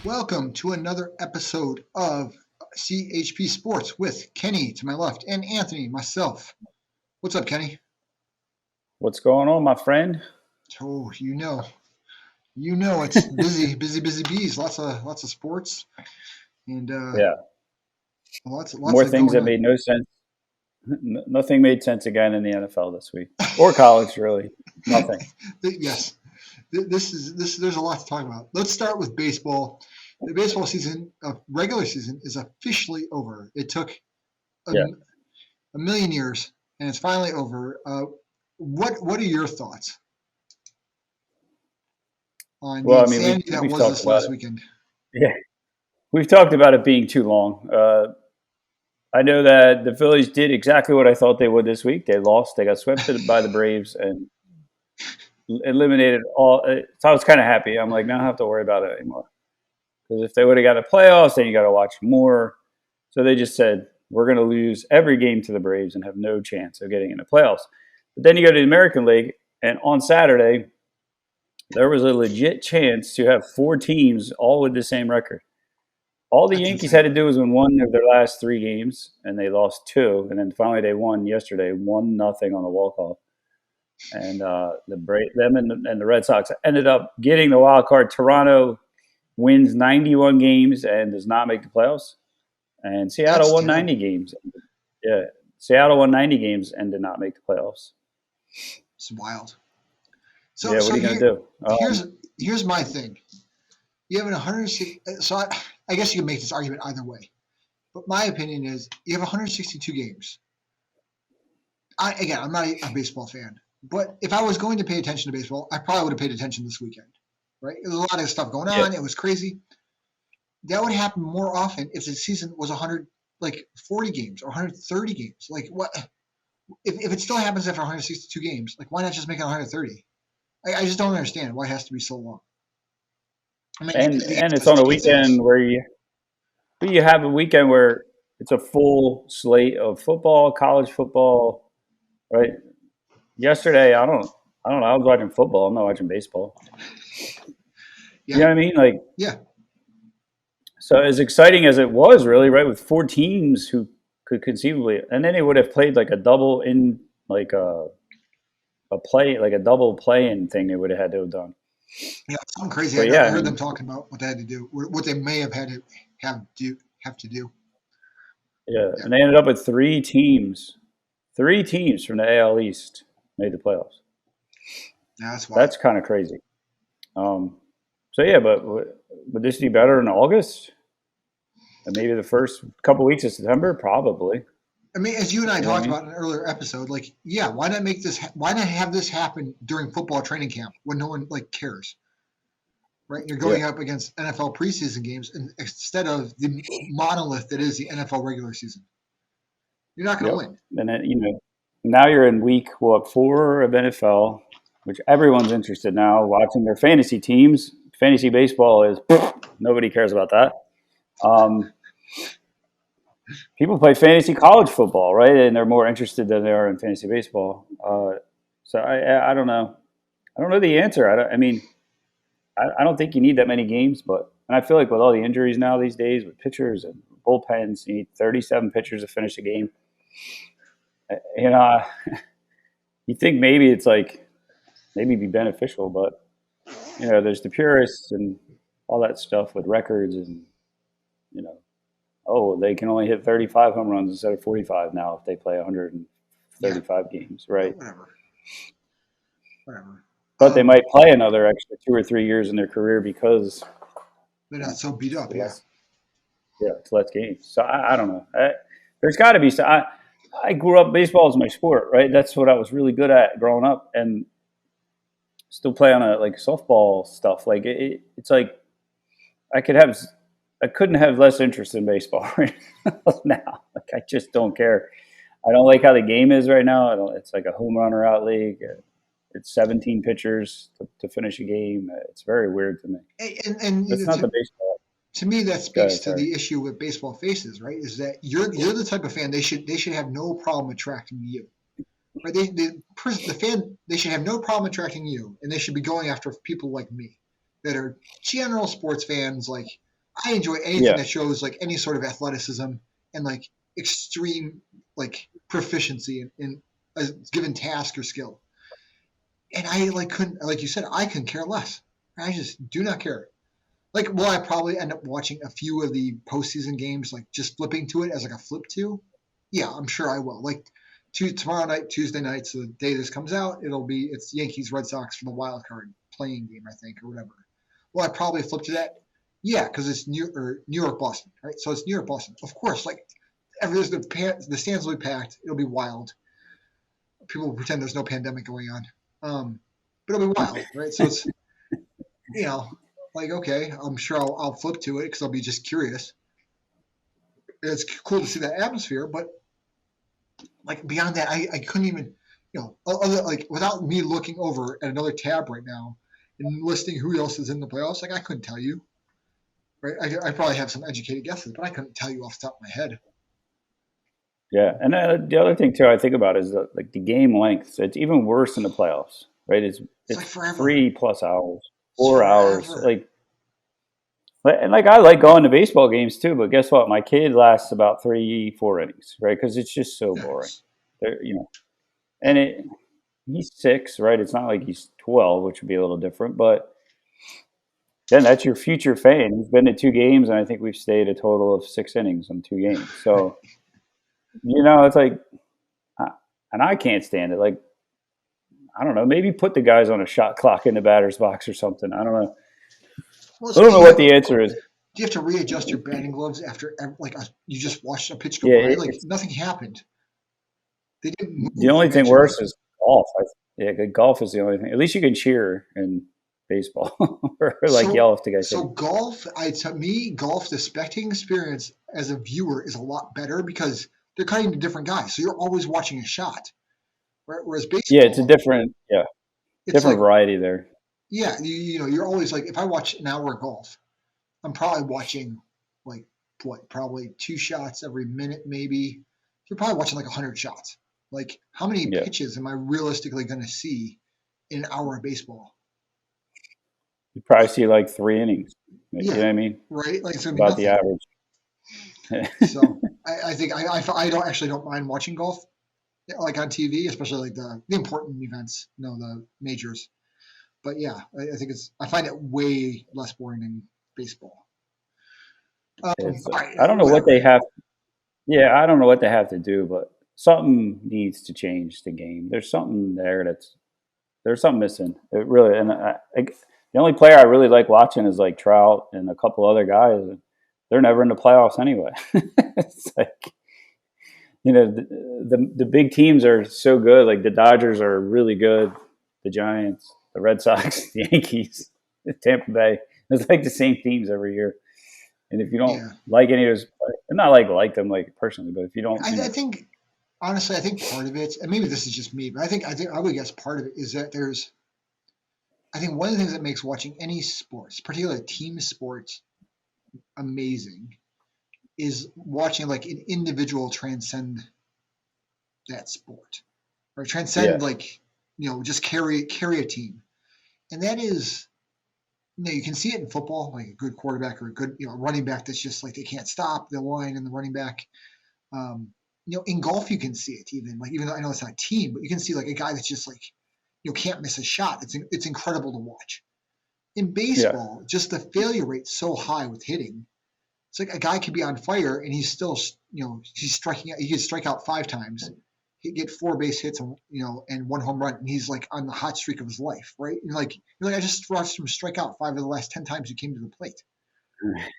Welcome to another episode of CHP Sports with Kenny to my left and Anthony, myself. What's up, Kenny? What's going on, my friend? Oh, it's busy bees. Lots of sports and Yeah, lots more of things going that on. made no sense. Nothing made sense again in the NFL this week, or college, really. Nothing. Yes, this. There's a lot to talk about. Let's start with baseball. The baseball season, regular season, is officially over. It took a, Yeah. a million years, and it's finally over. What are your thoughts on the Well, I mean, insanity that we've was talked this about last it. weekend? Yeah, we've talked about it being too long. I know that the Phillies did exactly what I thought they would this week. They lost. They got swept by the Braves and eliminated all. So I was kind of happy. I'm like, now I don't have to worry about it anymore. Because if they would have got a playoffs, then you got to watch more. So they just said, we're going to lose every game to the Braves and have no chance of getting in the playoffs. But then you go to the American League, and on Saturday, there was a legit chance to have four teams all with the same record. All the That's Yankees insane. had to do was win one of their last three games, and they lost two. And then finally they won yesterday, 1-0 on a walk-off. And them and the Red Sox ended up getting the wild card. Toronto wins 91 games and does not make the playoffs. And Seattle That's won 90 terrible. games. Yeah, Seattle won 90 games and did not make the playoffs. It's wild. So Yeah, what so are you going to here do? here's my thing. You have an 160. So I guess you can make this argument either way. But my opinion is you have 162 games. I'm not a baseball fan, but if I was going to pay attention to baseball, I probably would have paid attention this weekend. Right? There's a lot of stuff going Yeah, on. It was crazy. That would happen more often if the season was 40 games or 130 games. Like what? If it still happens after 162 games, like why not just make it 130? I just don't understand why it has to be so long. I mean, the and answer it's is on a ticket weekend sales. where you have a weekend where it's a full slate of football, college football, right? Yesterday, I don't know. I was watching football. I'm not watching baseball. You Yeah, know what I mean? Like, yeah, so as exciting as it was, really, right, with four teams who could conceivably, and then they would have played like a double in, like a play, like a double play-in thing. They would have had to have done. yeah. Something crazy. But I yeah, I heard them mean, talking about what they had to do, what they may have had to have to do. yeah, Yeah, and they ended up with three teams from the AL East made the playoffs. yeah, that's wild. That's kind of crazy. Um, so yeah, but would this be better in August? And maybe the first couple weeks of September, probably. I mean, as you and I You know what I talked mean? about in an earlier episode, like, yeah, why not make this? Why not have this happen during football training camp when no one like cares, right? You're Yeah, going up against NFL preseason games instead of the monolith that is the NFL regular season. You're not going to yep. win. And then now you're in week 4 of NFL, which everyone's interested now watching their fantasy teams. Fantasy baseball is nobody cares about that. Um, People play fantasy college football, right? And they're more interested than they are in fantasy baseball. So I don't know. I don't know the answer. I mean, I don't think you need that many games, but and I feel like with all the injuries now these days with pitchers and bullpens, you need 37 pitchers to finish a game. You know, you think maybe it's like maybe it'd be beneficial, but there's the purists and all that stuff with records and you know, oh, they can only hit 35 home runs instead of 45 now if they play Yeah, 135 games, right? whatever, whatever. But they might play another extra 2 or 3 years in their career because They're not so beat up. it's Yeah, less, yeah, it's less games. So I don't know. There's got to be. I grew up baseball is my sport, right? That's what I was really good at growing up, and still play on a like softball stuff. Like it's like I could have, I couldn't have less interest in baseball right now. Like I just don't care. I don't like how the game is right now. I don't. It's like a home runner out league. It's 17 pitchers to finish a game. It's very weird to me. and That's not the baseball. to me that Go speaks ahead, to sorry. the issue with baseball faces, right? Is that you're the type of fan they should have no problem attracting you. Right? The fan they should have no problem attracting you, and they should be going after people like me that are general sports fans, like I enjoy anything Yeah. that shows like any sort of athleticism and like extreme like proficiency in a given task or skill. And I like couldn't, like you said, I couldn't care less. I just do not care. Like, will I probably end up watching a few of the postseason games, like just flipping to it as like a flip to? Yeah, I'm sure I will. Like tomorrow night, Tuesday night, so the day this comes out, it's Yankees Red Sox for the wild card playing game, I think, or whatever. Will I probably flip to that? Yeah, because it's New York Boston, right? So it's New York Boston, of course. Like the stands will be packed. It'll be wild. People will pretend there's no pandemic going on, but it'll be wild, right? So it's you know like okay, I'm sure I'll flip to it because I'll be just curious. It's cool to see that atmosphere, but like beyond that, I couldn't even, other, like without me looking over at another tab right now and listing who else is in the playoffs, like I couldn't tell you. Right? I probably have some educated guesses, but I couldn't tell you off the top of my head. Yeah, and the other thing too I think about is like the game lengths. It's even worse in the playoffs, right? It's like It's forever. 3+ hours, It's 4 hours. forever. And like I like going to baseball games too, but guess what? My kid lasts about 3-4 innings, right? Because it's just so boring. Yes. And he's 6, right? It's not like he's 12, which would be a little different, but then that's your future fan. He's been to 2 games, and I think we've stayed a total of 6 innings on 2 games. So it's like, and I can't stand it. Like, I don't know, maybe put the guys on a shot clock in the batter's box or something. I don't know. Well, I don't know what the answer is. Do you have to readjust your batting gloves after you just watched a pitch go Yeah, by? Like nothing happened. They didn't move. the only thing eventually. worse is golf. Golf is the only thing. At least you can cheer in baseball or like yell if the guy. So golf, to me, golf, the spectating experience as a viewer is a lot better because they're cutting to different guys, so you're always watching a shot. Right? Whereas baseball, it's a different variety there. Yeah, you're always like, if I watch an hour of golf, I'm probably watching like probably 2 shots every minute, maybe. You're probably watching like 100 shots. Like, how many pitches am I realistically going to see in an hour of baseball? You probably see like 3 innings. You know what I mean? Right? Like it's going to be about nothing. The average. So I think I don't mind watching golf, like on TV, especially like the important events, the majors. But yeah, I think I find it way less boring than baseball. I don't know what they have. Yeah, I don't know what they have to do, but something needs to change the game. There's something there there's something missing. It really, and the only player I really like watching is like Trout and a couple other guys. They're never in the playoffs anyway. It's like, the big teams are so good. Like the Dodgers are really good. The Giants, the Red Sox, the Yankees, the Tampa Bay. It's like the same teams every year. And if you don't like any of those, not like them like personally, but if you don't, I think honestly, I think part of it, and maybe this is just me, but I think I would guess part of it is that I think one of the things that makes watching any sports, particularly team sports, amazing, is watching like an individual transcend that sport, or transcend just carry a team, and that is. You can see it in football, like a good quarterback or a good running back that's just like they can't stop the line and the running back. In golf you can see it even though I know it's not a team, but you can see like a guy that's just like can't miss a shot. It's incredible to watch. In baseball, just the failure rate's so high with hitting. It's like a guy could be on fire and he's still he's striking out. He could strike out 5 times. He'd get 4 base hits and 1 home run, and he's like on the hot streak of his life, right? You're like I just watched him strike out 5 of the last 10 times he came to the plate.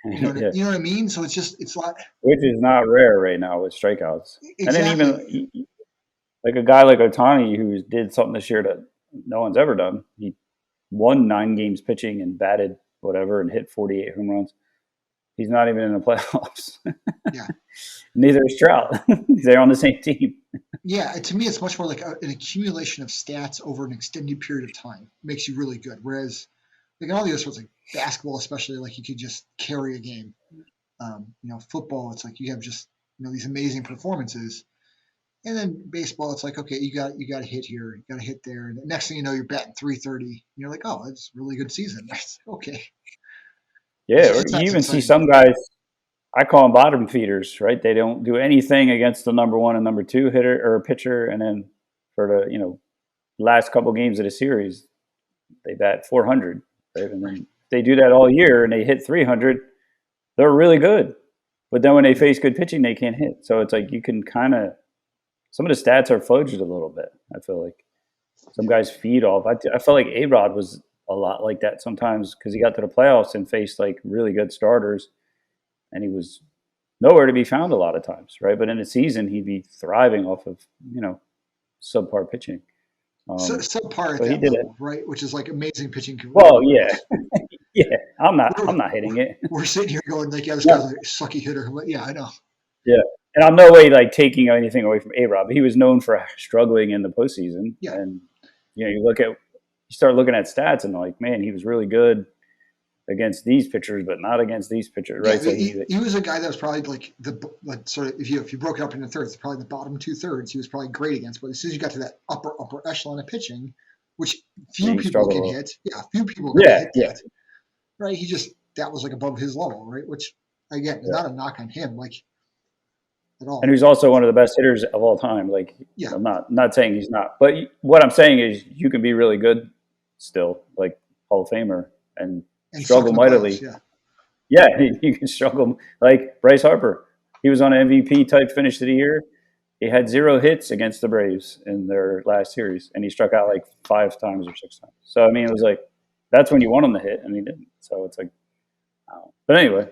You know what I mean? So it's a lot, which is not rare right now with strikeouts. Exactly. And then even like a guy like Ohtani who did something this year that no one's ever done. He won 9 games pitching and batted whatever and hit 48 home runs. He's not even in the playoffs. Yeah. Neither is Trout. They're on the same team. Yeah, to me, it's much more like an accumulation of stats over an extended period of time makes you really good. Whereas, like in all the other sports, like basketball, especially, like you could just carry a game. Football, it's like you have just these amazing performances, and then baseball, it's like okay, you got to hit here, you got to hit there, and the next thing you know, you're batting .330. And you're like, oh, that's a really good season. That's okay. Yeah, or you That's even see exciting. some guys. I call them bottom feeders, right? They don't do anything against the number one and number two hitter or pitcher, and then for the last couple games of the series, they bat 400, right? And then they do that all year and they hit 300. They're really good, but then when they face good pitching, they can't hit. So it's like you can kind of some of the stats are fudged a little bit. I feel like some guys feed off. I felt like A-Rod was a lot like that sometimes because he got to the playoffs and faced like really good starters, and he was nowhere to be found a lot of times, right? But in a season, he'd be thriving off of subpar pitching. Subpar at So he that did it. level, right? Which is like amazing pitching. Well, yeah, yeah. I'm not hitting it. We're sitting here going like, yeah, this No. guy's a sucky hitter. But yeah, I know. Yeah, and I'm no way like taking anything away from A-Rod, but he was known for struggling in the postseason. Yeah. And you start looking at stats and like, man, he was really good against these pitchers, but not against these pitchers, right? Yeah, so he was a guy that was probably like sort of if you broke it up into thirds, probably the bottom 2/3 he was probably great against. But as soon as you got to that upper echelon of pitching, which few people can hit, few people can hit that, right? That was like above his level, right? Which again, not a knock on him, like at all. And he's also one of the best hitters of all time. Like, I'm not saying he's not, but what I'm saying is you can be really good still, like Hall of Famer, and struggle mightily. Yeah, you can struggle. Like Bryce Harper, he was on an MVP type finish of the year. He had 0 hits against the Braves in their last series, and he struck out like 5 times or 6 times. So I mean, it was like that's when you want him to hit, and he didn't. So it's like, but anyway,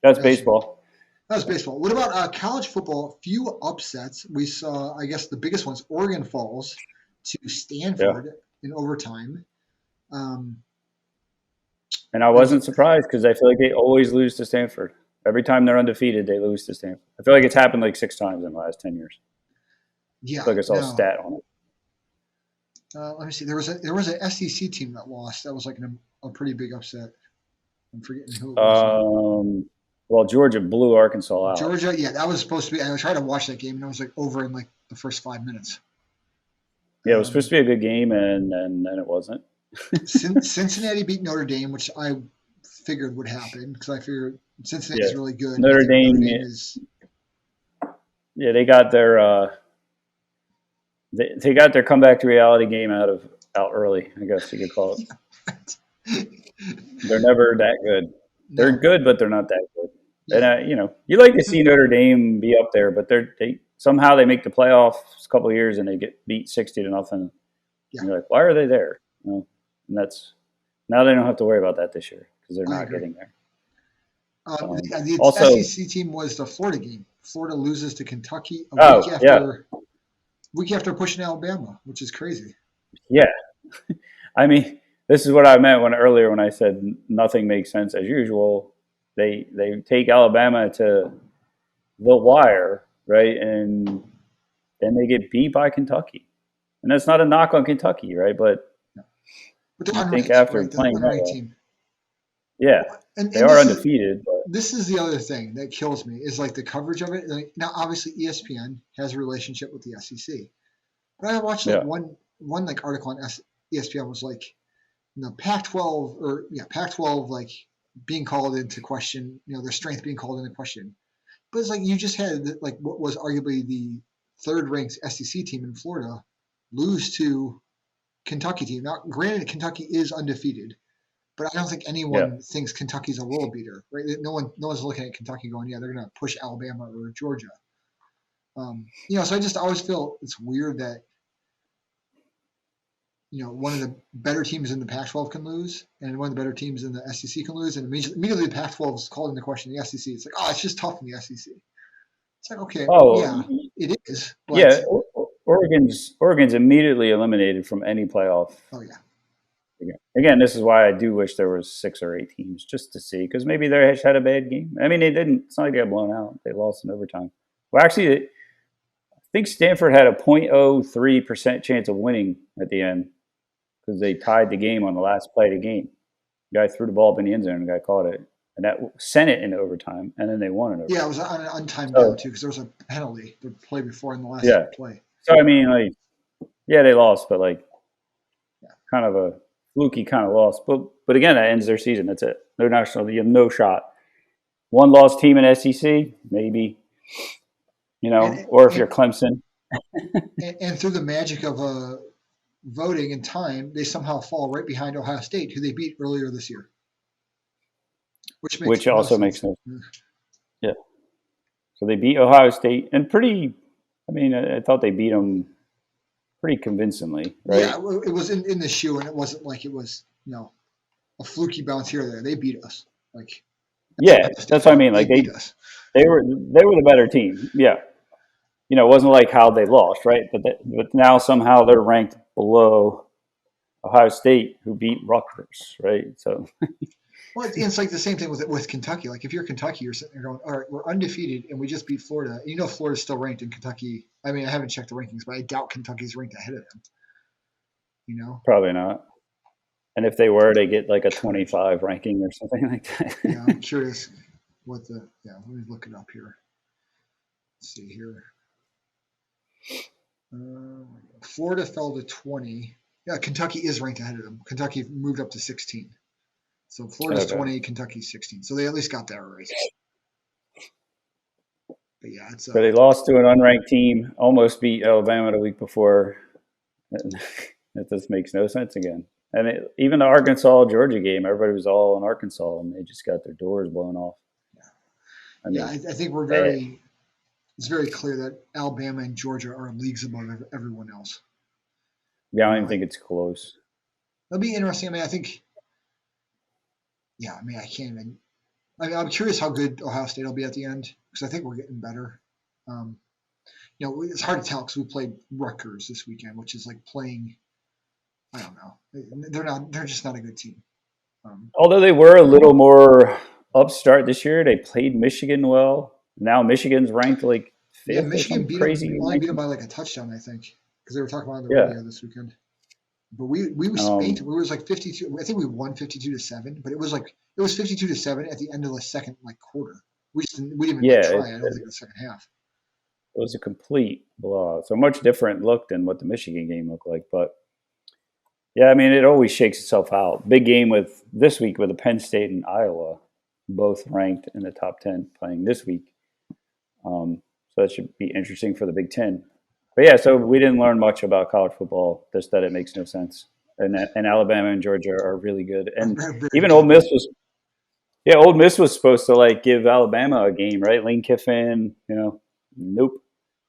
that's baseball. That was baseball. What about college football? Few upsets. We saw, I guess, the biggest ones. Oregon falls to Stanford in overtime. And I wasn't surprised because I feel like they always lose to Stanford. Every time they're undefeated, they lose to Stanford. I feel like it's happened like 6 times in the last 10 years. Yeah, I feel like I saw a stat on it. Let me see. There was an SEC team that lost. That was like a pretty big upset. I'm forgetting who it was. Well, Georgia blew Arkansas out. Georgia, yeah, that was supposed to be. I tried to watch that game, and it was like over in like the first 5 minutes. Yeah, it was supposed to be a good game, and then it wasn't. Cincinnati beat Notre Dame, which I figured would happen because I figured Cincinnati is really good. Notre Dame is. Yeah, they got their they got their comeback to reality game out early. I guess you could call it. They're never that good. They're good, but they're not that good. Yeah. And you like to see Notre Dame be up there, but they somehow they make the playoffs a couple of years and they get beat 60-0. Yeah. And you're like, why are they there? And that's now they don't have to worry about that this year because they're not getting there. The also, SEC team was the Florida game. Florida loses to Kentucky a week after pushing Alabama, which is crazy. Yeah, I mean, this is what I meant earlier when I said nothing makes sense as usual. They take Alabama to the wire, right, and then they get beat by Kentucky, and that's not a knock on Kentucky, right? But I think after playing that team. Yeah, and they are undefeated. But this is the other thing that kills me is like the coverage of it. Like, now, obviously, ESPN has a relationship with the SEC, but I watched like one like article on ESPN was like, Pac-12 like being called into question, their strength being called into question. But it's like you just had like what was arguably the third-ranked SEC team in Florida lose to Kentucky team. Now, granted, Kentucky is undefeated. But I don't think anyone thinks Kentucky's a world beater, right? No one's looking at Kentucky going, they're going to push Alabama or Georgia. So I just always feel it's weird that, one of the better teams in the Pac-12 can lose, and one of the better teams in the SEC can lose, and immediately the Pac-12 is called into question the SEC. It's like, it's just tough in the SEC. It's like, okay, it is. But Oregon's immediately eliminated from any playoff. Oh yeah. Again, this is why I do wish there was 6 or 8 teams just to see, because maybe they had a bad game. I mean, they didn't. It's not like they got blown out. They lost in overtime. Well, actually, I think Stanford had a 0.03% chance of winning at the end because they tied the game on the last play of the game. The guy threw the ball up in the end zone, and the guy caught it, and that sent it into overtime, and then they won it. Yeah, it was on an untimed down too because there was a penalty the play before in the last play. So I mean, like, they lost, but like, kind of a fluky kind of loss. But again, that ends their season. That's it. They're national. You have no shot. One loss team in SEC, maybe. Or if you're Clemson. And through the magic of voting and time, they somehow fall right behind Ohio State, who they beat earlier this year. Which also makes sense. Yeah. So they beat Ohio State and I thought they beat them pretty convincingly, right? Yeah, it was in the shoe, and it wasn't like it was, a fluky bounce here or there. They beat us. That's what I mean. Like they were the better team. Yeah. It wasn't like how they lost, right? But now somehow they're ranked below Ohio State, who beat Rutgers, right? So, well, it's like the same thing with Kentucky. Like if you're Kentucky, you're sitting there going, "All right, we're undefeated, and we just beat Florida." And Florida's still ranked in Kentucky. I mean, I haven't checked the rankings, but I doubt Kentucky's ranked ahead of them. Probably not. And if they were, they get like a 25 ranking or something like that. Yeah, I'm curious let me look it up here. Let's see here. Florida fell to 20. Yeah, Kentucky is ranked ahead of them. Kentucky moved up to 16. So Florida's 20, Kentucky's 16. So they at least got that right. But yeah, so they lost to an unranked team, almost beat Alabama the week before. That just makes no sense again. And even the Arkansas-Georgia game, everybody was all in Arkansas, and they just got their doors blown off. Yeah, I think it's very clear that Alabama and Georgia are leagues above everyone else. Yeah, I don't even think it's close. It'll be interesting. I mean, I think, I can't even. I'm curious how good Ohio State will be at the end because I think we're getting better. It's hard to tell because we played Rutgers this weekend, which is like playing. I don't know. They're just not a good team. Although they were a little more upstart this year, they played Michigan well. Now Michigan's ranked like fifth. Yeah, Michigan beat them by like a touchdown, I think, because they were talking about it on the radio this weekend. But we spanked. We was like 52. I think we won 52-7, but it was 52-7 at the end of the second quarter. We didn't even try. I don't think the second half. It was a complete blowout. So much different look than what the Michigan game looked like, but. Yeah, I mean, it always shakes itself out. Big game this week with the Penn State and Iowa, both ranked in the top 10 playing this week. So that should be interesting for the Big Ten. But yeah, so we didn't learn much about college football, just that it makes no sense. And Alabama and Georgia are really good. And even Ole Miss was supposed to give Alabama a game, right? Lane Kiffin, nope.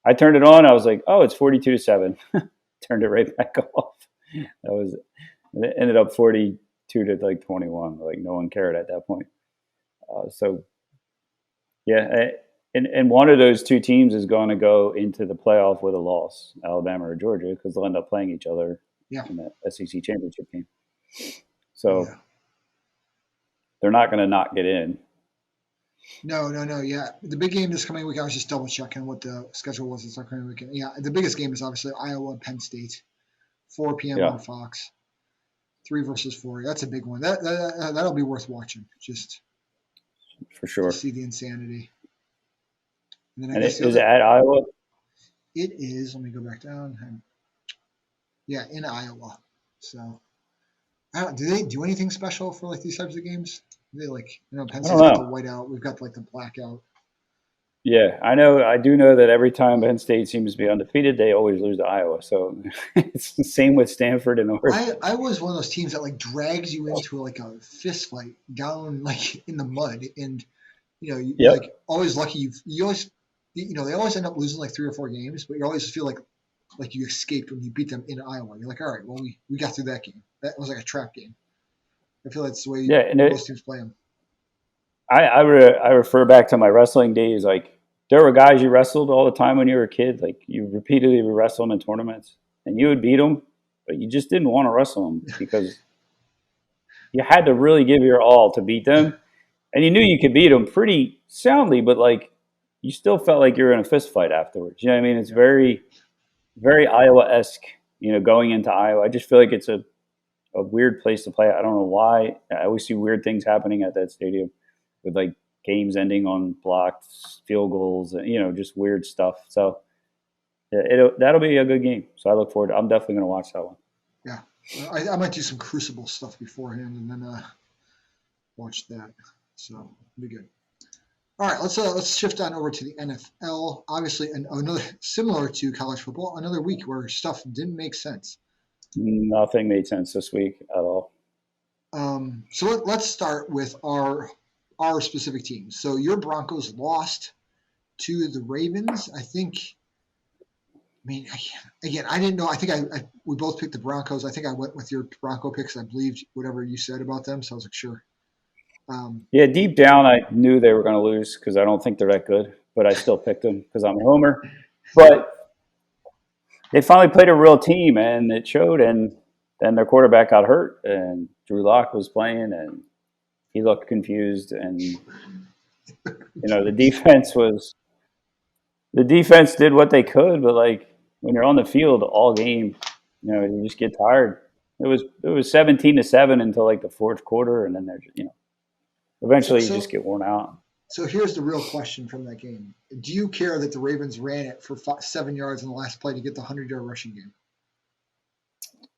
I turned it on. I was like, oh, it's 42-7. Turned it right back off. It ended up 42 to 21. No one cared at that point. And one of those two teams is going to go into the playoff with a loss, Alabama or Georgia, because they'll end up playing each other in that SEC championship game. So they're not going to not get in. No. Yeah, the big game this coming week. I was just double checking what the schedule was this coming weekend. Yeah, the biggest game is obviously Iowa Penn State. 4 p.m. on Fox, 3 versus 4. That's a big one. That'll be worth watching. Just for sure. To see the insanity. And then is it at Iowa? It is. Let me go back down. Yeah, in Iowa. So, do they do anything special for these types of games? Do they Penn State's got the whiteout. We've got the blackout. Yeah, I know. I do know that every time Penn State seems to be undefeated, they always lose to Iowa. So it's the same with Stanford and Oregon. I was one of those teams that drags you into a fist fight down in the mud, and you're always lucky. You always they always end up losing 3 or 4 games, but you always feel like you escaped when you beat them in Iowa. You're all right, well we got through that game. That was like a trap game. I feel that's the way most teams play them. I refer back to my wrestling days. There were guys you wrestled all the time when you were a kid. You repeatedly would wrestle them in tournaments, and you would beat them, but you just didn't want to wrestle them because you had to really give your all to beat them, and you knew you could beat them pretty soundly, but you still felt like you were in a fist fight afterwards. You know what I mean? It's very, very Iowa-esque. Going into Iowa, I just feel like it's a weird place to play. I don't know why. I always see weird things happening at that stadium with games ending on blocked field goals and just weird stuff. So that'll be a good game. So I look forward to. I'm definitely going to watch that one. Yeah, I might do some Crucible stuff beforehand and then watch that. So it'll be good. All right, let's shift on over to the NFL. Obviously, another similar to college football, another week where stuff didn't make sense. Nothing made sense this week at all. So let's start with our specific teams. So your Broncos lost to the Ravens. I think. I mean, again, I didn't know. I think we both picked the Broncos. I think I went with your Bronco picks. I believed whatever you said about them, so I was like, sure. Yeah, deep down, I knew they were going to lose because I don't think they're that good, but I still picked them because I'm a homer. But they finally played a real team, and it showed. And then their quarterback got hurt, and Drew Lock was playing, and he looked confused. And the defense did what they could, but like when you're on the field all game, you just get tired. It was 17-7 until like the fourth quarter, and then eventually you just get worn out. So here's the real question from that game: do you care that the Ravens ran it for 7 yards in the last play to get the 100-yard rushing game?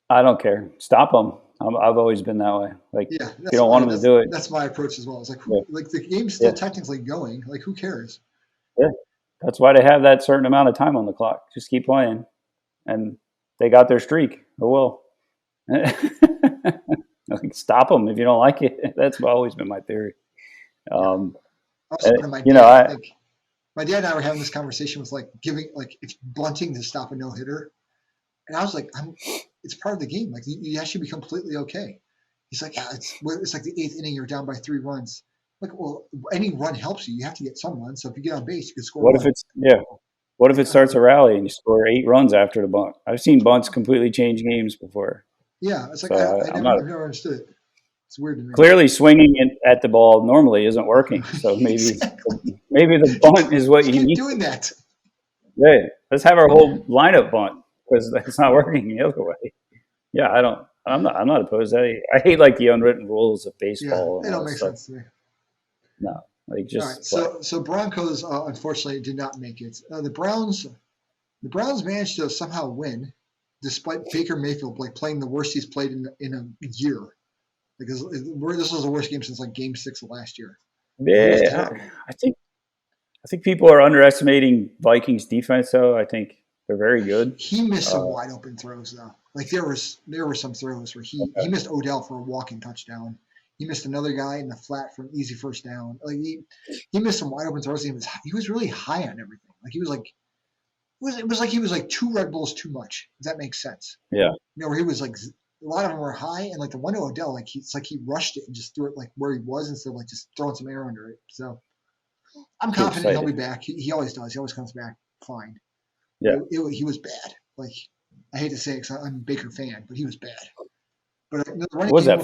I don't care. Stop them. I've always been that way. Like, yeah, if you don't want them to do it. That's my approach as well. It's like, like the game's still technically going. Like, who cares? Yeah, that's why they have that certain amount of time on the clock. Just keep playing, and they got their streak. Oh well. Like, stop them if you don't like it. That's always been my theory. My dad and I were having this conversation with like it's bunting to stop a no hitter, and I was like, it's part of the game. Like you actually be completely okay. He's like, yeah, it's like the 8th inning, you're down by 3 runs. Like, well, any run helps you. You have to get some runs. So if you get on base, you can score. What if it starts a rally and you score 8 runs after the bunt? I've seen bunts completely change games before. Yeah, it's like I've never understood it. It's weird to me. Clearly, swinging at the ball normally isn't working. So maybe the bunt is what you need. Doing that. Yeah, let's have our whole lineup bunt because it's not working the other way. Yeah, I'm not opposed to that. I hate like the unwritten rules of baseball. Yeah, they don't make sense to me. No, like just. All right, so Broncos unfortunately did not make it. The Browns managed to somehow win, despite Baker Mayfield playing the worst he's played in a year. Because this was the worst game since like Game 6 of last year. Yeah, I think people are underestimating Vikings defense. Though I think they're very good. He missed some wide open throws though. Like there were some throws where he missed Odell for a walking touchdown. He missed another guy in the flat for an easy first down. Like he missed some wide open throws. He was really high on everything. Like he was like it was like he was like 2 Red Bulls too much. If that makes sense. Yeah. Where he was like. A lot of them were high, and like the one to Odell, it's like he rushed it and just threw it like where he was instead of like just throwing some air under it. So I'm confident he'll be back. He always does. He always comes back fine. Yeah, he was bad. Like I hate to say it because I'm a Baker fan, but he was bad. But the running what was that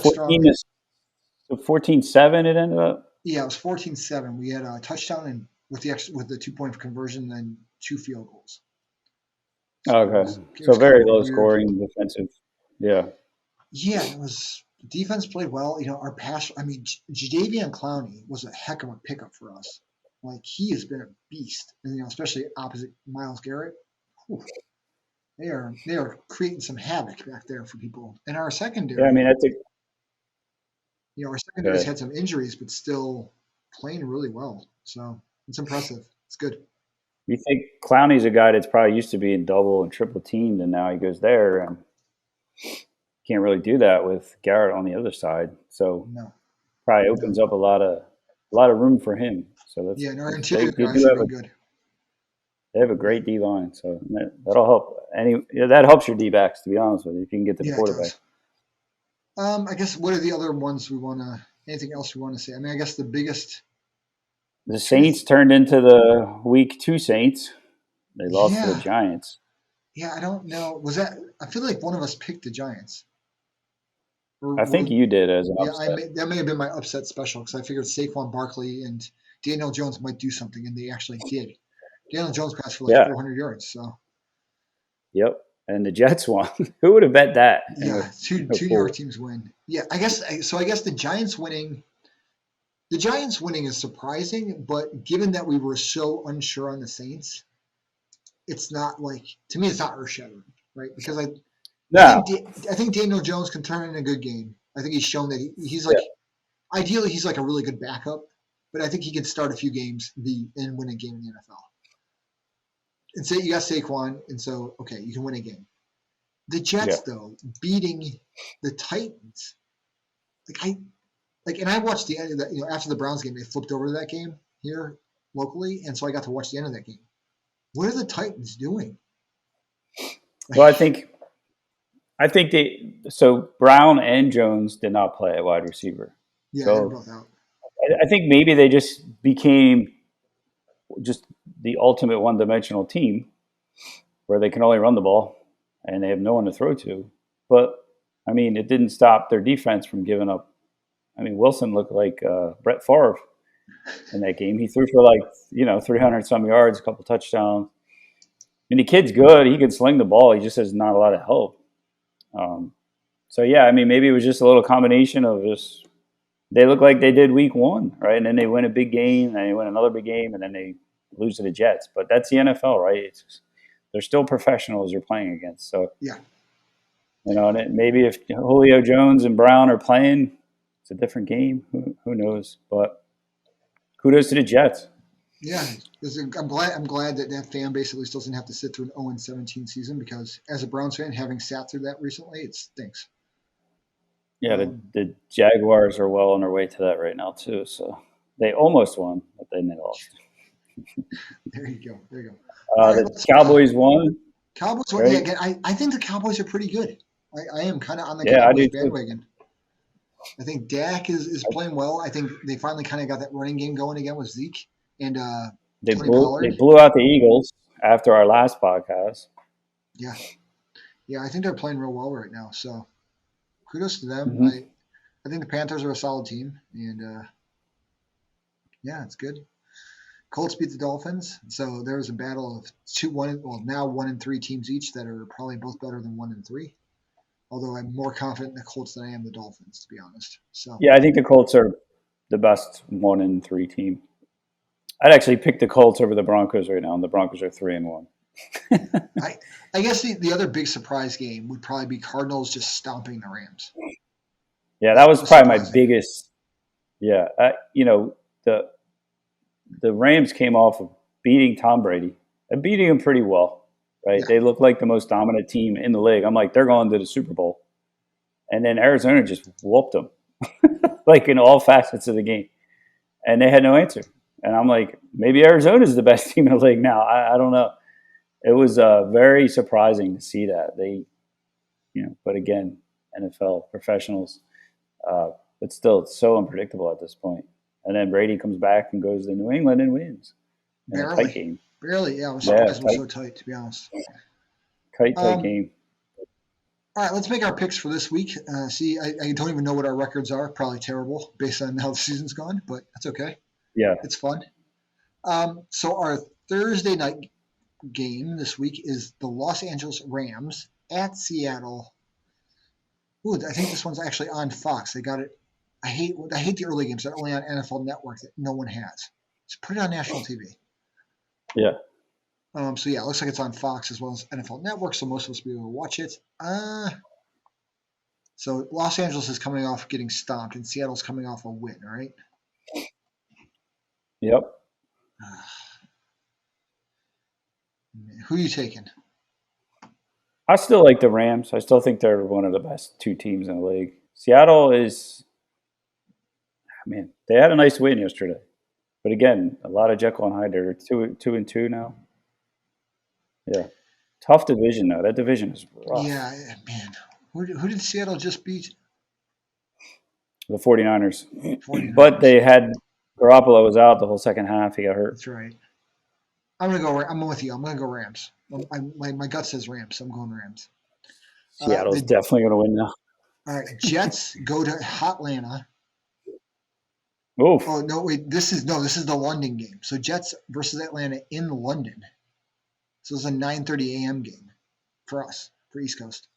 14-7? It ended up. Yeah, it was 14-7. We had a touchdown and with the 2-point conversion, then 2 field goals. Okay, so very low scoring defensive. Yeah. Yeah, the defense played well. Our pass. I mean, Jadeveon Clowney was a heck of a pickup for us. Like he has been a beast, and especially opposite Myles Garrett. Whew. They are creating some havoc back there for people. And our secondary. Yeah, I mean, I think. Our secondary's had some injuries, but still playing really well. So it's impressive. It's good. You think Clowney's a guy that's probably used to being double and triple teamed, and now he goes there and. Can't really do that with Garrett on the other side, so probably opens up a lot of room for him. So that's and our interior guys are really good. They have a great D line, so that'll help. That helps your D backs, to be honest with you, if you can get to the quarterback. I guess what are the other ones we want to? Anything else we want to say? I mean, I guess the biggest. The Saints turned into the Week 2 Saints. They lost to the Giants. Yeah, I don't know. Was that? I feel like one of us picked the Giants. I think you did as an upset. That may have been my upset special because I figured Saquon Barkley and Daniel Jones might do something, and they actually did. Daniel Jones passed for 400 yards. So. Yep, and the Jets won. Who would have bet that? Yeah, two New York teams win. Yeah, I guess the Giants winning. The Giants winning is surprising, but given that we were so unsure on the Saints, it's not to me it's not earth-shattering, right? Because No. I think Daniel Jones can turn in a good game. I think he's shown that he's Yeah. like ideally he's like a really good backup, but I think he can start a few games and win a game in the NFL. And say you got Saquon, and so okay, you can win a game. The Jets though beating the Titans, and I watched the end of that. After the Browns game, they flipped over to that game here locally, and so I got to watch the end of that game. What are the Titans doing? Well, I think so Brown and Jones did not play at wide receiver. Yeah, so they're both out. I think maybe they just became just the ultimate one-dimensional team where they can only run the ball and they have no one to throw to. But, I mean, it didn't stop their defense from giving up. I mean, Wilson looked like Brett Favre in that game. He threw for 300-some yards, a couple touchdowns. And the kid's good. He can sling the ball. He just has not a lot of help. So, yeah, I mean, maybe it was just a little combination of just they look like they did week one, right? And then they win a big game, and they win another big game, and then they lose to the Jets. But that's the NFL, right? They're still professionals you're playing against. So, yeah. And maybe if Julio Jones and Brown are playing, it's a different game. Who knows? But kudos to the Jets. Yeah, I'm glad that fan base at least doesn't have to sit through an 0-17 season, because as a Browns fan, having sat through that recently, it stinks. Yeah, the Jaguars are well on their way to that right now too. So they almost won, but then they lost. There you go. The right, Cowboys won. Cowboys won. Right? Yeah, again, I think the Cowboys are pretty good. I am kind of on the Cowboys bandwagon. I think Dak is playing well. I think they finally kind of got that running game going again with Zeke and they blew out the Eagles after our last podcast. Yeah, I think they're playing real well right now. So kudos to them. Mm-hmm. I think the Panthers are a solid team, and yeah, it's good. Colts beat the Dolphins, so there was a battle of now 1-3 teams each that are probably both better than 1-3. Although I'm more confident in the Colts than I am the Dolphins, to be honest. So yeah, I think the Colts are the best 1-3 team. I'd actually pick the Colts over the Broncos right now, and the Broncos are 3-1. I guess the other big surprise game would probably be Cardinals just stomping the Rams. Yeah, that was probably my biggest. Yeah, the Rams came off of beating Tom Brady and beating him pretty well, right? Yeah. They look like the most dominant team in the league. I'm like, they're going to the Super Bowl. And then Arizona just whooped them, like in all facets of the game. And they had no answer. And I'm like, maybe Arizona's the best team in the league now. I don't know. It was very surprising to see that. But again, NFL professionals, but still, it's so unpredictable at this point. And then Brady comes back and goes to New England and wins. Barely. A tight game. Barely, yeah. I was surprised it was so tight, to be honest. Tight game. All right, let's make our picks for this week. I don't even know what our records are. Probably terrible based on how the season's gone, but that's okay. Yeah. It's fun. So our Thursday night game this week is the Los Angeles Rams at Seattle. Ooh, I think this one's actually on Fox. They got it. I hate the early games that are only on NFL Network that no one has. Just put it on national TV. Yeah. So yeah, it looks like it's on Fox as well as NFL Network, so most of us will be able to watch it. So Los Angeles is coming off getting stomped, and Seattle's coming off a win, right? Yep. Who are you taking? I still like the Rams. I still think they're one of the best two teams in the league. Seattle is, man, they had a nice win yesterday. But again, a lot of Jekyll and Hyde. They're 2-2 now. Yeah. Tough division, though. That division is rough. Yeah, man. Who did Seattle just beat? The 49ers. But they had Garoppolo was out the whole second half. He got hurt. That's right. I'm with you. I'm going to go Rams. My gut says Rams, so I'm going Rams. Seattle's definitely going to win now. All right. Jets go to Hotlanta. Oof. Oh, no, wait. This is the London game. So Jets versus Atlanta in London. So it's a 9:30 a.m. game for us, for East Coast.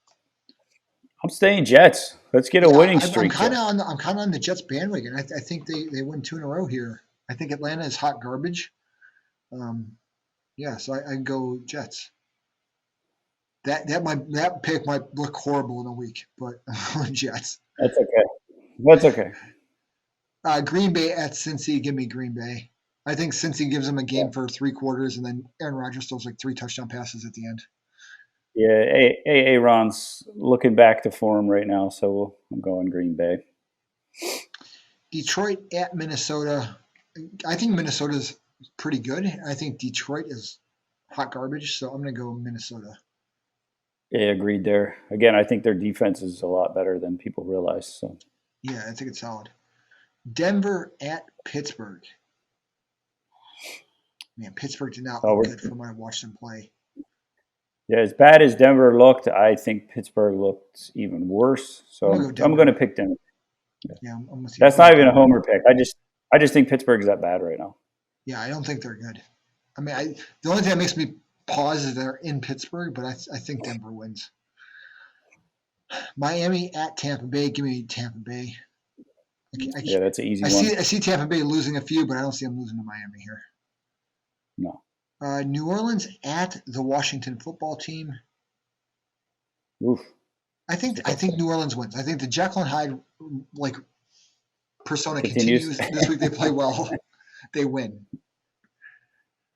I'm staying Jets. Let's get a winning streak. I'm kind of on the Jets bandwagon. I think they win 2 in a row here. I think Atlanta is hot garbage. Yeah, so I go Jets. That pick might look horrible in a week, but Jets. That's okay. That's okay. Green Bay at Cincy. Give me Green Bay. I think Cincy gives them a game for 3 quarters, and then Aaron Rodgers throws like 3 touchdown passes at the end. Yeah, Aaron's looking back to form right now, so I'm going Green Bay. Detroit at Minnesota. I think Minnesota's pretty good. I think Detroit is hot garbage, so I'm going to go Minnesota. Yeah, agreed there. Again, I think their defense is a lot better than people realize. So yeah, I think it's solid. Denver at Pittsburgh. Man, Pittsburgh did not look good from when I watched them play. Yeah, as bad as Denver looked, I think Pittsburgh looked even worse. So I'm going to pick Denver. Yeah, I'm with you. That's not even a homer pick. I just think Pittsburgh's that bad right now. Yeah, I don't think they're good. I mean, the only thing that makes me pause is they're in Pittsburgh, but I think Denver wins. Miami at Tampa Bay. Give me Tampa Bay. Yeah, that's an easy one. I see Tampa Bay losing a few, but I don't see them losing to Miami here. No. New Orleans at the Washington football team. Oof. I think New Orleans wins. I think the Jekyll and Hyde persona continues. This week they play well. They win.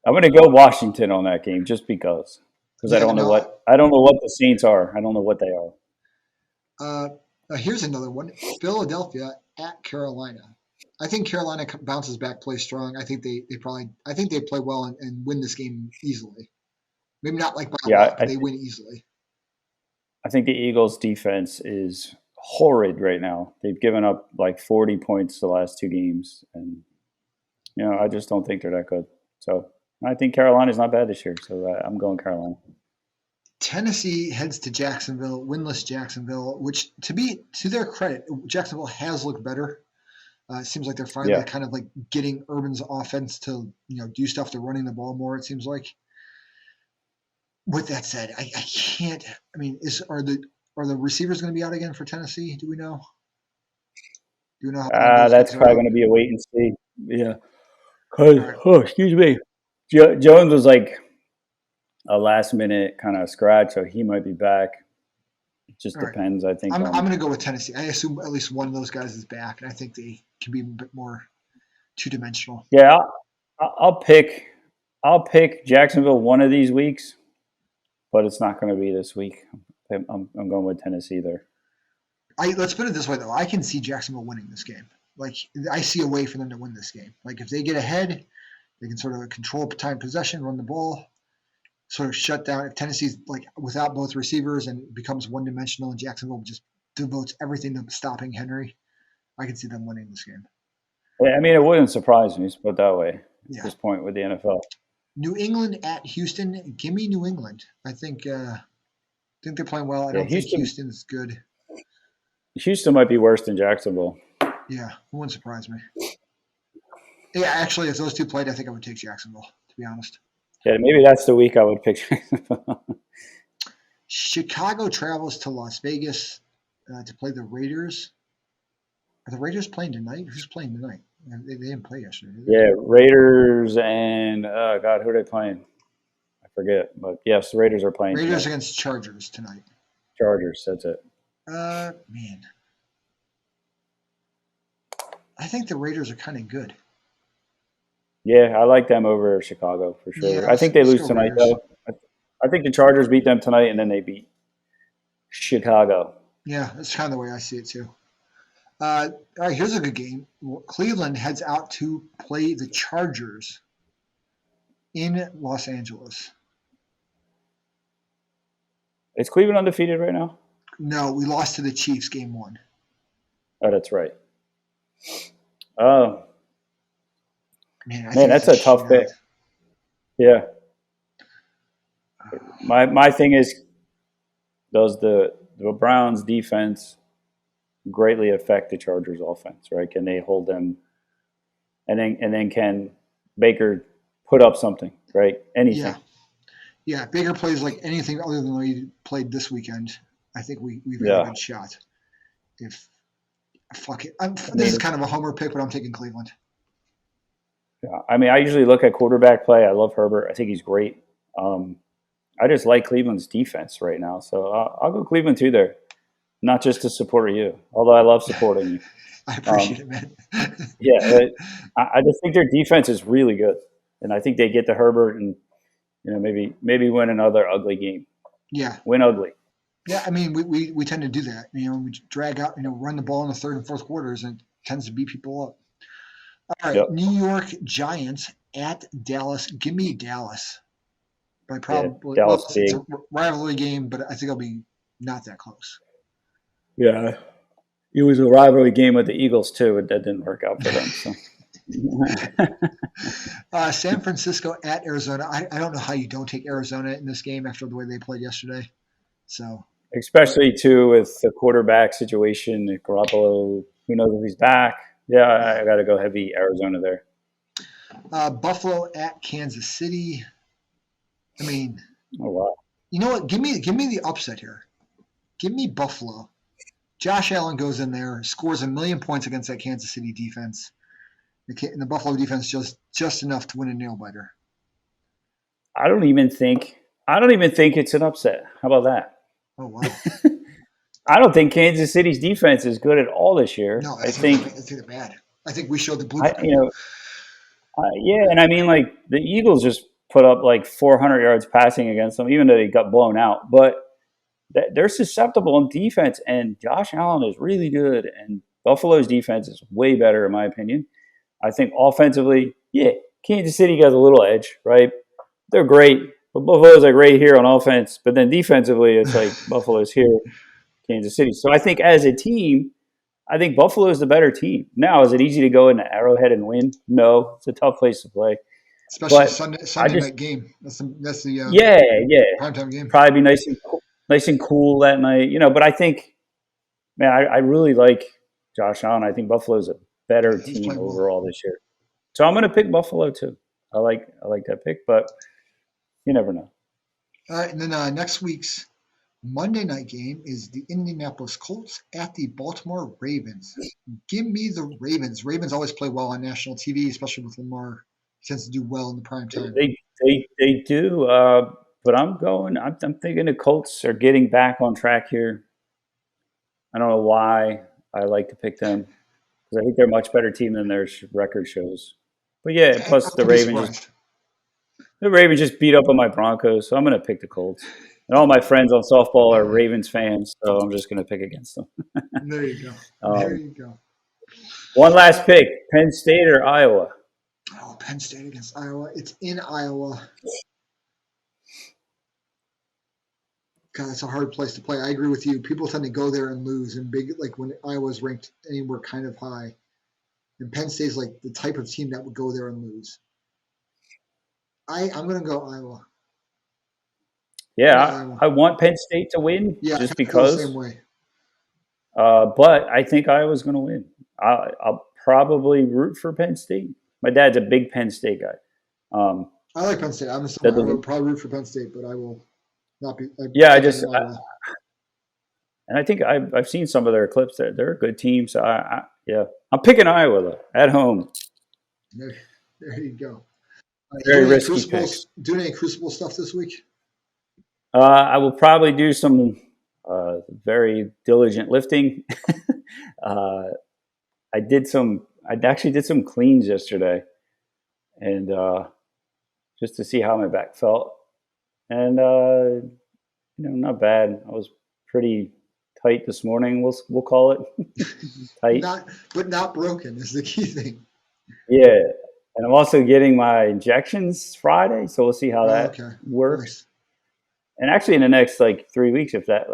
I'm going to go Washington on that game just because I don't know what the Saints are. I don't know what they are. Here's another one. Philadelphia at Carolina. I think Carolina bounces back, plays strong. I think they play well and win this game easily. Maybe not like by a lot, but they win easily. I think the Eagles' defense is horrid right now. They've given up like 40 points the last 2 games, and I just don't think they're that good. So I think Carolina's not bad this year. So I'm going Carolina. Tennessee heads to Jacksonville, winless Jacksonville, which to their credit, Jacksonville has looked better. It seems like they're finally kind of like getting Urban's offense to do stuff. They're running the ball more. It seems like. With that said, I can't. I mean, are the receivers going to be out again for Tennessee? Do we know? Do we know? That's probably going to be a wait and see. Yeah. Excuse me. Jones was like a last minute kind of scratch, so he might be back. It just depends. I think I'm going to go with Tennessee. I assume at least one of those guys is back, and I think they can be a bit more 2-dimensional. Yeah, I'll pick Jacksonville one of these weeks, but it's not going to be this week. I'm going with Tennessee there. Let's put it this way, though. I can see Jacksonville winning this game. Like, I see a way for them to win this game. Like, if they get ahead, they can sort of control time possession, run the ball, sort of shut down. If Tennessee's like without both receivers and becomes one-dimensional, and Jacksonville just devotes everything to stopping Henry, I can see them winning this game. Yeah, I mean, it wouldn't surprise me, put it that way, at this point with the NFL. New England at Houston. Give me New England. I think they're playing well. I don't think Houston's good. Houston might be worse than Jacksonville. Yeah, it wouldn't surprise me. Yeah, actually, if those two played, I think I would take Jacksonville, to be honest. Yeah, maybe that's the week I would pick Jacksonville. Chicago travels to Las Vegas to play the Raiders. Are the Raiders playing tonight? Who's playing tonight? They didn't play yesterday. Yeah, Raiders and, who are they playing? I forget. But, yes, the Raiders are playing Raiders tonight. Against Chargers tonight. Chargers, that's it. Man. I think the Raiders are kind of good. Yeah, I like them over Chicago for sure. Yeah, I think they lose tonight, though. I think the Chargers beat them tonight, and then they beat Chicago. Yeah, that's kind of the way I see it, too. All right, here's a good game. Cleveland heads out to play the Chargers in Los Angeles. Is Cleveland undefeated right now? No, we lost to the Chiefs game 1. Oh, that's right. Oh. Man, that's a tough pick. Yeah. My thing is, does the Browns defense greatly affect the Chargers offense, right? Can they hold them, and then can Baker put up something, right? Anything. Yeah. Baker plays like anything other than what he played this weekend. I think we've got a good shot. This is kind of a homer pick, but I'm taking Cleveland. Yeah, I mean, I usually look at quarterback play. I love Herbert. I think he's great. I just like Cleveland's defense right now, so I'll go Cleveland too there. Not just to support you, although I love supporting you. I appreciate it, man. Yeah, I just think their defense is really good, and I think they get to Herbert and maybe win another ugly game. Yeah. Win ugly. Yeah, I mean, we tend to do that. We drag out, run the ball in the third and fourth quarters, and it tends to beat people up. All right, Yep. New York Giants at Dallas. Give me Dallas. By probably, Dallas it's a big. rivalry game, but I think it'll be not that close. Yeah, it was a rivalry game with the Eagles too, but that didn't work out for them. So. San Francisco at Arizona. I don't know how you don't take Arizona in this game after the way they played yesterday. So, especially too with the quarterback situation, Garoppolo. Who knows if he's back? Yeah, I got to go heavy Arizona there. Buffalo at Kansas City. I mean, oh wow. You know what? Give me the upset here. Give me Buffalo. Josh Allen goes in there, scores 1 million points against that Kansas City defense. And the Buffalo defense just enough to win a nail biter. I don't even think it's an upset. How about that? Oh wow. I don't think Kansas City's defense is good at all this year. No, I think they're bad. I think we showed the blueprint. Yeah, and I mean, like the Eagles just put up like 400 yards passing against them, even though they got blown out. But they're susceptible on defense, and Josh Allen is really good, and Buffalo's defense is way better, in my opinion. I think offensively, yeah, Kansas City got a little edge, right? They're great, but Buffalo's like right here on offense. But then defensively, it's like Buffalo's here, Kansas City. So I think as a team, I think Buffalo is the better team. Now, is it easy to go into Arrowhead and win? No, it's a tough place to play. Especially Sunday night game. That's the primetime game. Probably be nice and cool that night, But I think, man, I really like Josh Allen. I think Buffalo's a better team overall this year. So I'm going to pick Buffalo too. I like that pick, but you never know. All right, and then next week's Monday night game is the Indianapolis Colts at the Baltimore Ravens. Give me the Ravens. Ravens always play well on national TV, especially with Lamar. He tends to do well in the prime time. They do, but I'm thinking the Colts are getting back on track here. I don't know why I like to pick them because I think they're a much better team than their record shows. But yeah, plus the Ravens just beat up on my Broncos, so I'm going to pick the Colts. And all my friends on softball are Ravens fans, so I'm just going to pick against them. There you go. There you go. One last pick: Penn State or Iowa? Oh, Penn State against Iowa. It's in Iowa. God, it's a hard place to play. I agree with you. People tend to go there and lose, and big like when Iowa's ranked anywhere kind of high, and Penn State's like the type of team that would go there and lose. I'm going to go Iowa. Yeah, I want Penn State to win just because. The same way. But I think Iowa's going to win. I'll probably root for Penn State. My dad's a big Penn State guy. I like Penn State. I would probably root for Penn State, but I will not be. And I think I've seen some of their clips. They're a good team. So I'm picking Iowa though at home. There you go. Very risky picks. Doing any Crucible stuff this week? I will probably do some very diligent lifting. I actually did some cleans yesterday, and just to see how my back felt, and not bad. I was pretty tight this morning. We'll call it tight, but not broken is the key thing. Yeah, and I'm also getting my injections Friday, so we'll see how that works. Nice. And actually, in the next 3 weeks, if that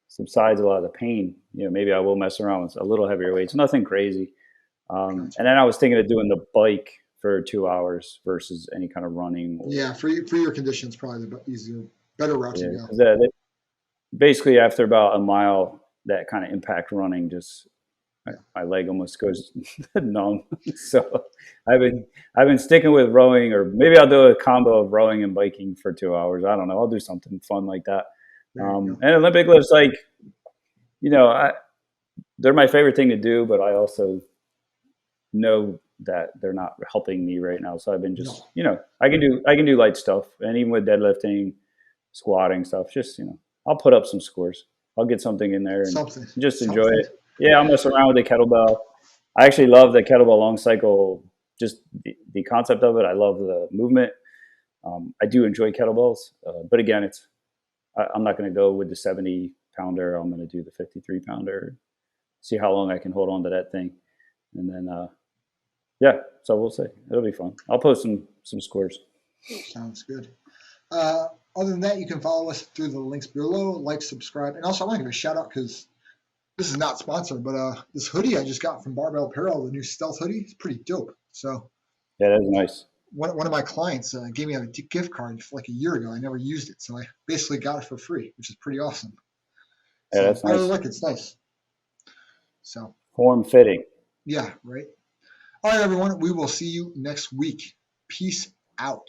subsides a lot of the pain, maybe I will mess around with a little heavier weights. Nothing crazy. And then I was thinking of doing the bike for 2 hours versus any kind of running. For your conditions, probably the easier, better route to go. Basically, after about a mile, that kind of impact running my leg almost goes numb. So I've been sticking with rowing, or maybe I'll do a combo of rowing and biking for 2 hours. I don't know. I'll do something fun like that. And Olympic lifts, they're my favorite thing to do, but I also know that they're not helping me right now. So I've been I can do light stuff, and even with deadlifting, squatting stuff. Just I'll put up some scores. I'll get something in there and just enjoy something. it. Yeah, I'll mess around with the kettlebell. I actually love the kettlebell long cycle. Just the concept of it. I love the movement. I do enjoy kettlebells, but again, I'm not going to go with the 70-pounder. I'm going to do the 53-pounder. See how long I can hold on to that thing, and then so we'll see. It'll be fun. I'll post some scores. Sounds good. Other than that, you can follow us through the links below. Like, subscribe, and also I want to give a shout out because this is not sponsored, but this hoodie I just got from Barbell Apparel, the new Stealth hoodie, is pretty dope. So yeah, that's nice. One of my clients gave me a gift card for like a year ago. I never used it, so I basically got it for free, which is pretty awesome. Yeah, that's nice. I really like it. It's nice. So form fitting. Yeah, right. All right, everyone. We will see you next week. Peace out.